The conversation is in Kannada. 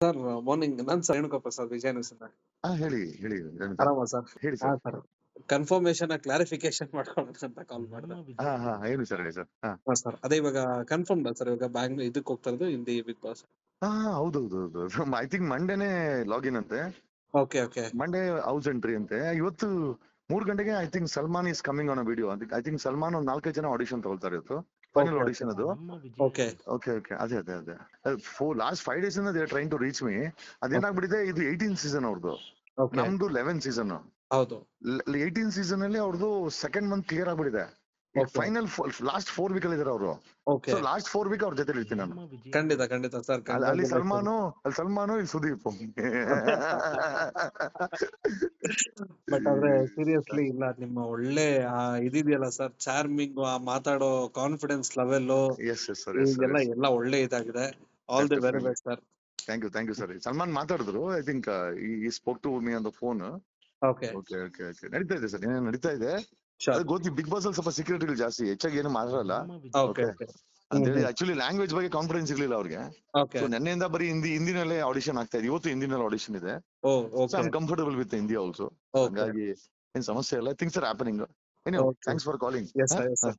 ಸರ್ ಮಾರ್ನಿಂಗ್ ನಾನ್ ಸರ್ ರೇಣುಕಪ್ಪ ಸರ್ ವಿಜಯನಗರದಿಂದ. ಹೇಳಿ ಹೇಳಿ ರೇಣುಕಾ, ಆರಾಮ ಸರ್? ಹೇಳಿ ಹಾ ಸರ್. ಸರ್, ಕನ್ಫರ್ಮೇಶನ್ ಕ್ಲಾರಿಫಿಕೇಶನ್ ಮಾಡ್ಕೊಳ್ಳೋಣ ಅಂತ ಕಾಲ್ ಮಾಡಿದೆ. ಹೇಳಿ ಸರ್, ಹೇಳಿ ಸರ್. ಹಾ ಸರ್, ಅದೇ ಇವಾಗ ಕನ್ಫರ್ಮ್ ಸರ್, ಇವಾಗ ಬ್ಯಾಂಗ್ ಇದಕ್ಕೆ ಹೋಗ್ತಾ ಇರೋದು ಹಿಂದಿ ಬಿಗ್ ಬಾಸ್. ಹೌದೌದು. ಐ ಥಿಂಕ್ ಮಂಡೇನೆ ಲಾಗಿನ್ ಅಂತೆ. Okay okay Monday house entry ಅಂತೆ. ಇವತ್ತು 3 ಗಂಟೆಗೆ I think Salman is coming on a video. I think Salman ಒಂದು 4-5 ಜನ ಆಡಿಷನ್ ತಗೊಳ್ತಾರೆ ಇವತ್ತು. ಫೈನಲ್ ಆಡಿಷನ್ ಅದು. ಓಕೆ ಓಕೆ ಓಕೆ ಅದೇ ಅದೇ ಅದೇ ಲಾಸ್ಟ್ 5 days ಇಂದ they are trying to reach me. ಅದೇನಾಗ್ಬಿಟ್ಟಿದೆ, ಇದು 18th ಸೀಸನ್ ಅವ್ರದ್ದು, ಓಕೆ ನಮ್ದು 11th ಸೀಸನ್. ಹೌದು 18th ಸೀಸನ್ ಅಲ್ಲಿ ಅವ್ರದ್ದು ಸೆಕೆಂಡ್ ಮಂತ್ ಕ್ಲಿಯರ್ ಆಗ್ಬಿಟ್ಟಿದೆ. ಈಗ Okay. ಫೈನಲ್ ಲಾಸ್ಟ್ 4 ವೀಕ್ ಅಲ್ಲಿ ಇದಾರೆ ಅವರು. ಓಕೆ ಸೊ ಲಾಸ್ಟ್ 4 ವೀಕ್ ಅವ್ರ ಜೊತೆ ಇರ್ತೀನಿ ನಾನು. ಖಂಡಿತ ಖಂಡಿತ ಸರ್. ಅಲ್ಲಿ ಸಲ್ಮಾನು ಇಲ್ಲಿ ಸುದೀಪ್. ಬಟ್ ಆದ್ರೆ ಸೀರಿಯಸ್ಲಿ ಇಲ್ಲ, ನಿಮ್ಮ ಒಳ್ಳೆ ಇದಿದೆಯಲ್ಲ ಸರ್, ಚಾರ್ಮಿಂಗ್, ಮಾತಾಡೋ confidence level yes yes sir, yes sir. ಎಲ್ಲ ಒಳ್ಳೆ ಇದಾಗಿದೆ. All the very best sir. Thank you sir. Salman ಮಾತಾಡಿದ್ರು. I think he spoke to me on the phone. Okay okay okay okay ನಡೀತಾ ಇದೆ ಸರ್, ಏನೇನು ನಡೀತಾ ಇದೆ. Sure. ಅದು ಗೊತ್ತಿ, ಬಿಗ್ ಬಾಸ್ ಅಲ್ಲಿ ಸ್ವಲ್ಪ ಸೀಕ್ರೆಟ್ಗಳು ಜಾಸ್ತಿ, ಹೆಚ್ಚಾಗಿ ಏನು ಮಾತಾಡಲ್ಲ. ಓಕೆ ಓಕೆ ಅಂತೇಳಿ ಆಕ್ಚುಲಿ ಲ್ಯಾಂಗ್ವೇಜ್ ಬಗ್ಗೆ ಕಾನ್ಫಿಡೆನ್ಸ್ ಇರ್ಲಿಲ್ಲ ಅವ್ರಿಗೆ. ಓಕೆ ಸೊ ನೆನ್ನೆಯಿಂದ ಬರೀ ಹಿಂದಿನಲ್ಲೇ ಆಡಿಷನ್ ಆಗ್ತಾ ಇದೆ. ಇವತ್ತು ಹಿಂದಿನಲ್ಲಿ ಆಡಿಷನ್ ಇದೆ. Oh so okay I am comfortable with Hindi also. Okay ಹಂಗಾಗಿ ಏನ್ ಸಮಸ್ಯೆ ಇಲ್ಲ. Things are happening. Thanks for calling. Yes sir.